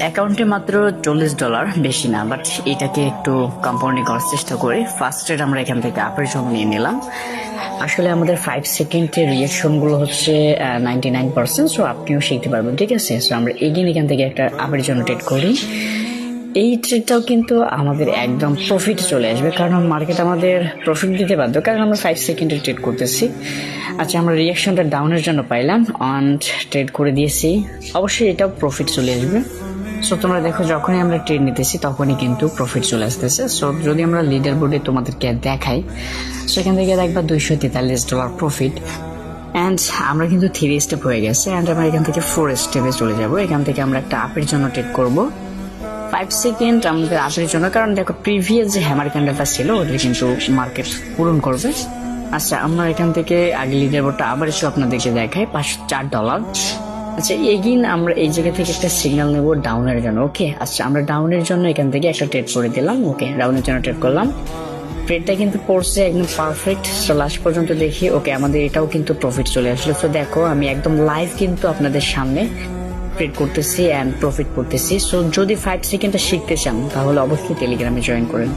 অ্যাকাউন্টে মাত্র $40, বেশি না, বাট এটাকে একটু কম্পাউন্ডিং করার চেষ্টা করে ফার্স্ট ট্রেড আমরা এখান থেকে আপের জন্য নিয়ে নিলাম। আসলে আমাদের 5 সেকেন্ডের রিয়াকশন গুলো হচ্ছে 99%, সো আপনিও শিখতে পারবেন, ঠিক আছে। সো আমরা এগেইন এখান থেকে একটা আপের জন্য ট্রেড করি। এই ট্রেডটাও কিন্তু আমাদের একদম প্রফিট চলে আসবে, কারণ মার্কেট আমাদের প্রফিট দিতে বাধ্য, কারণ আমরা 5 সেকেন্ডে ট্রেড করতেছি। আচ্ছা, আমরা রিয়াকশনটা ডাউনের জন্য পাইলাম, অন ট্রেড করে দিয়েছি, অবশ্যই এটাও প্রফিট চলে আসবে। সো তোমরা দেখো, যখনই আমরা ট্রেড নিতেছি তখনই কিন্তু প্রফিট চলে আসতেছে। সো যদি আমরা লিডার বোর্ডে তোমাদেরকে দেখাই, সো এখান থেকে দেখবা $243 প্রফিট, অ্যান্ড আমরা কিন্তু 3 স্টেপ হয়ে গেছে, অ্যান্ড আমরা এখান থেকে 4 স্টেপে চলে যাব। এখান থেকে আমরা একটা আপের জন্য ট্রেড করব 5 সেকেন্ড আমাদের আপের জন্য, কারণ দেখো প্রিভিয়াস যে হ্যামার ক্যান্ডেলটা ছিল ওদের কিন্তু মার্কেট পূরণ করবে। আচ্ছা, আমরা এখান থেকে আগে লিডার বোর্ডটা আবার একটু আপনাদেরকে দেখাই, $504। আচ্ছা, এগিন আমরা এই জায়গা থেকে একটা সিগন্যাল নেব ডাউনের জন্য। ওকে, আচ্ছা আমরা ডাউনের জন্য এখান থেকে একটা ট্রেড করে দিলাম। ওকে, ডাউনের জন্য ট্রেড করলাম, ট্রেডটা কিন্তু পড়ছে একদম পারফেক্ট। সো লাস্ট পর্যন্ত দেখি, ওকে আমাদের এটাও কিন্তু প্রফিট চলে আসলো। তো দেখো, আমি একদম লাইভ কিন্তু আপনাদের সামনে ট্রেড করতেছি অ্যান্ড প্রফিট করতেছি। সো যদি 5 সেকেন্ডটা শিখতে চান তাহলে অবশ্যই টেলিগ্রামে জয়েন করেন।